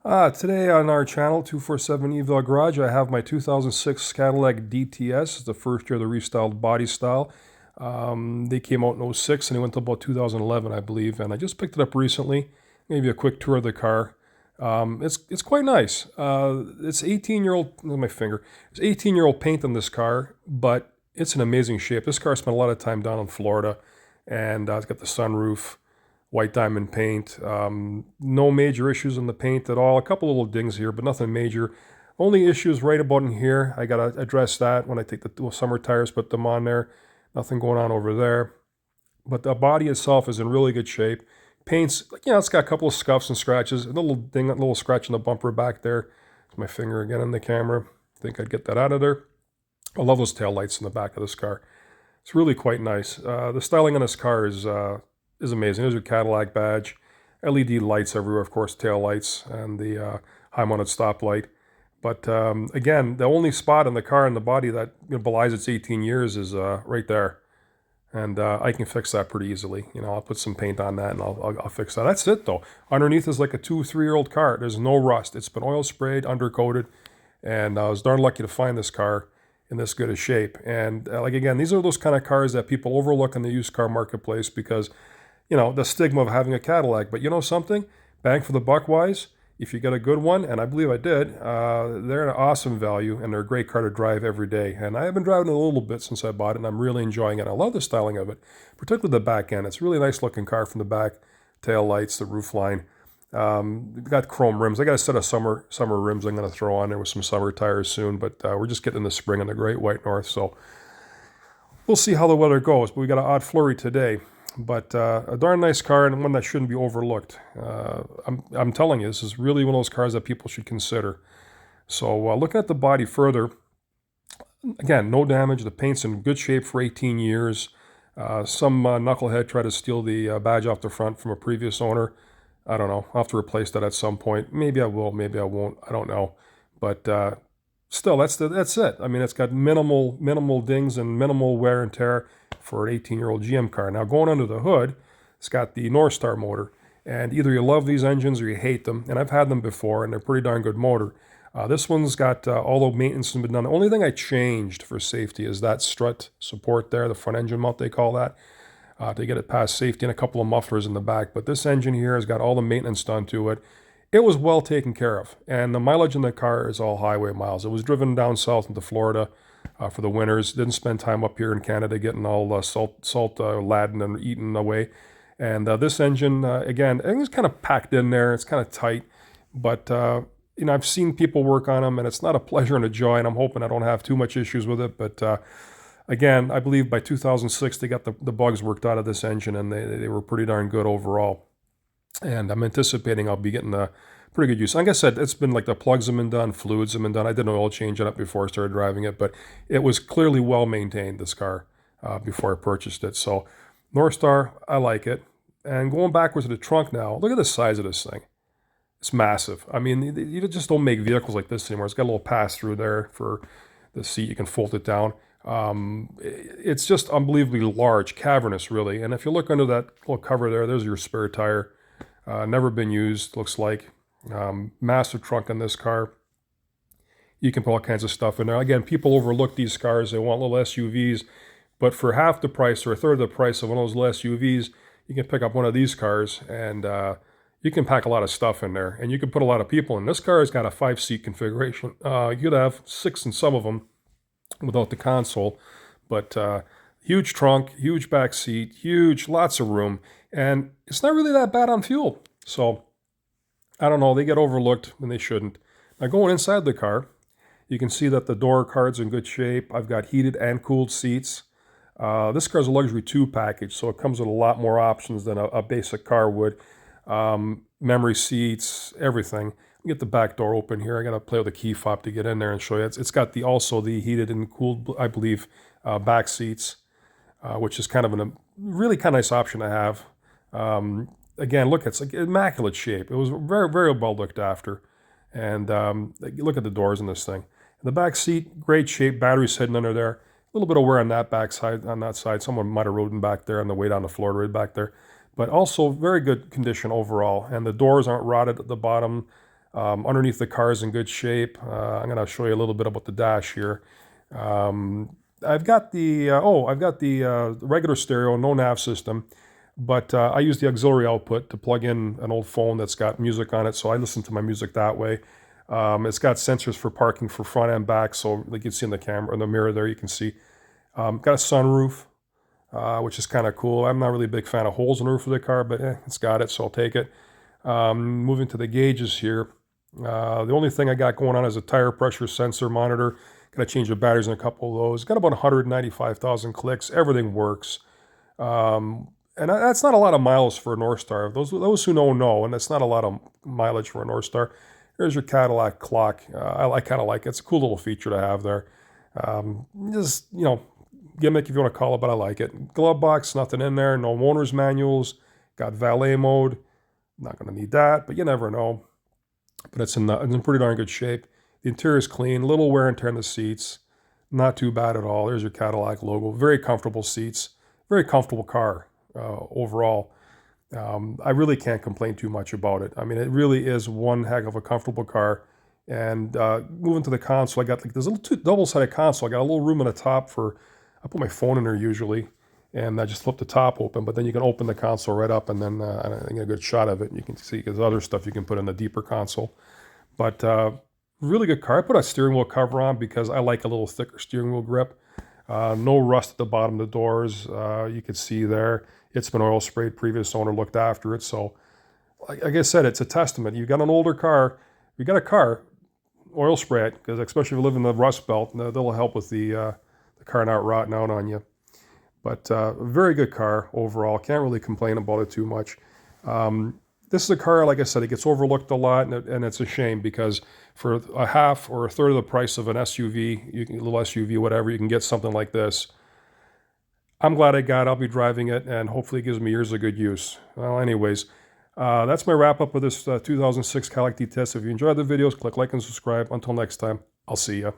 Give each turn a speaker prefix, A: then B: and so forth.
A: Today on our channel, 247 Evil Garage, I have my 2006 Cadillac DTS. It's the first year of the restyled body style. They came out in '06 and they went to about 2011, I believe. And I just picked it up recently. Maybe a quick tour of the car. It's quite nice. It's 18-year-old, my finger. It's 18-year-old paint on this car, but it's in amazing shape. This car spent a lot of time down in Florida, and it's got the sunroof, white diamond paint. No major issues in the paint at all. A couple little dings here, but nothing major. Only issues right about in here. I gotta address that when I take the summer tires, put them on there. Nothing going on over there. But the body itself is in really good shape. Paint's, it's got a couple of scuffs and scratches. A little ding, a little scratch in the bumper back there. It's my finger again in the camera. Think I'd get that out of there. I love those tail lights in the back of this car. It's really quite nice. The styling on this car is amazing. There's your Cadillac badge, LED lights everywhere, of course, tail lights, and the high-mounted stoplight. But again, the only spot in the car and the body that belies its 18 years is right there. And I can fix that pretty easily. I'll put some paint on that and I'll fix that. That's it, though. Underneath is like a 2-3-year-old car. There's no rust. It's been oil sprayed, undercoated, and I was darn lucky to find this car in this good a shape. And again, these are those kind of cars that people overlook in the used car marketplace because the stigma of having a Cadillac. But you know something? Bang for the buck wise, if you get a good one, and I believe I did, they're an awesome value, and they're a great car to drive every day. And I have been driving it a little bit since I bought it, and I'm really enjoying it. I love the styling of it, particularly the back end. It's a really nice looking car from the back, tail lights, the roof line. Got chrome rims. I got a set of summer rims I'm going to throw on there with some summer tires soon, but we're just getting in the spring in the Great White North, so we'll see how the weather goes. But we got an odd flurry today. But a darn nice car and one that shouldn't be overlooked. I'm telling you, this is really one of those cars that people should consider. So looking at the body further, again, no damage. The paint's in good shape for 18 years. Some knucklehead tried to steal the badge off the front from a previous owner. I don't know. I'll have to replace that at some point. Maybe I will, maybe I won't. I don't know. But still, that's it. I mean, it's got minimal dings and minimal wear and tear for an 18-year-old GM car. Now, going under the hood, it's got the North Star motor. And either you love these engines or you hate them. And I've had them before, and they're pretty darn good motor. This one's got all the maintenance has been done. The only thing I changed for safety is that strut support there, the front engine mount they call that, to get it past safety, and a couple of mufflers in the back. But this engine here has got all the maintenance done to it. It was well taken care of. And the mileage in the car is all highway miles. It was driven down south into Florida for the winters. Didn't spend time up here in Canada getting all salt laden and eaten away. And this engine, again, it's kind of packed in there. It's kind of tight. But, I've seen people work on them, and it's not a pleasure and a joy, and I'm hoping I don't have too much issues with it. But, again, I believe by 2006, they got the bugs worked out of this engine, and they were pretty darn good overall. And I'm anticipating I'll be getting a pretty good use. Like I said, it's been like the plugs have been done, fluids have been done. I did an oil change on it before I started driving it, but it was clearly well maintained, this car, before I purchased it. So North Star, I like it. And going backwards to the trunk now, look at the size of this thing. It's massive. I mean, you just don't make vehicles like this anymore. It's got a little pass-through there for the seat. You can fold it down. It's just unbelievably large, cavernous, really. And if you look under that little cover there, there's your spare tire. Never been used, looks like. Massive trunk on this car. You can put all kinds of stuff in there. Again, people overlook these cars. They want little SUVs. But for half the price or a third of the price of one of those little SUVs, you can pick up one of these cars and you can pack a lot of stuff in there. And you can put a lot of people in. This car has got a 5-seat configuration. You could have 6 in some of them without the console. But huge trunk, huge back seat, huge, lots of room. And it's not really that bad on fuel. So, I don't know, they get overlooked when they shouldn't. Now going inside the car, you can see that the door card's in good shape. I've got heated and cooled seats. This car's a luxury 2 package, so it comes with a lot more options than a basic car would. Memory seats, everything. Get the back door open here. I got to play with the key fob to get in there and show you. It's got also the heated and cooled, I believe, back seats, which is kind of a really kind of nice option to have. Again, look, it's like immaculate shape. It was very, very well looked after. And look at the doors in this thing. The back seat, great shape. Batteries sitting under there. A little bit of wear on that back side, on that side. Someone might have rode in back there on the way down to Florida, right back there. But also very good condition overall. And the doors aren't rotted at the bottom. Underneath the car is in good shape. I'm going to show you a little bit about the dash here. I've got the regular stereo, no nav system, but I use the auxiliary output to plug in an old phone that's got music on it, so I listen to my music that way. It's got sensors for parking for front and back, so like you can see in the camera, in the mirror there, you can see. Got a sunroof, which is kind of cool. I'm not really a big fan of holes in the roof of the car, but it's got it, so I'll take it. Moving to the gauges here. The only thing I got going on is a tire pressure sensor monitor. Got to change the batteries in a couple of those. Got about 195,000 clicks. Everything works. And that's not a lot of miles for a North Star. Those who know, and that's not a lot of mileage for a North Star. There's your Cadillac clock. I kind of like it. It's a cool little feature to have there. Just, gimmick if you want to call it, but I like it. Glove box, nothing in there. No owner's manuals. Got valet mode. Not going to need that, but you never know. But it's in pretty darn good shape. The interior is clean. Little wear and tear in the seats. Not too bad at all. There's your Cadillac logo. Very comfortable seats. Very comfortable car overall. I really can't complain too much about it. I mean, it really is one heck of a comfortable car. And moving to the console, I got like this little double-sided console. I got a little room on the top I put my phone in there usually, and I just flip the top open, but then you can open the console right up, and then I get a good shot of it. You can see there's other stuff you can put in the deeper console. But really good car. I put a steering wheel cover on because I like a little thicker steering wheel grip. No rust at the bottom of the doors. You can see there. It's been oil sprayed. Previous owner looked after it. So like I said, it's a testament. You've got an older car. You got a car, oil spray it, because especially if you live in the Rust Belt, that'll help with the car not rotting out on you. But very good car overall. Can't really complain about it too much. This is a car, like I said, it gets overlooked a lot, and it's a shame because for a half or a third of the price of an SUV, a little SUV, whatever, you can get something like this. I'm glad I got it. I'll be driving it, and hopefully it gives me years of good use. Well, anyways, that's my wrap-up of this 2006 Cadillac DTS. If you enjoyed the videos, click like and subscribe. Until next time, I'll see you.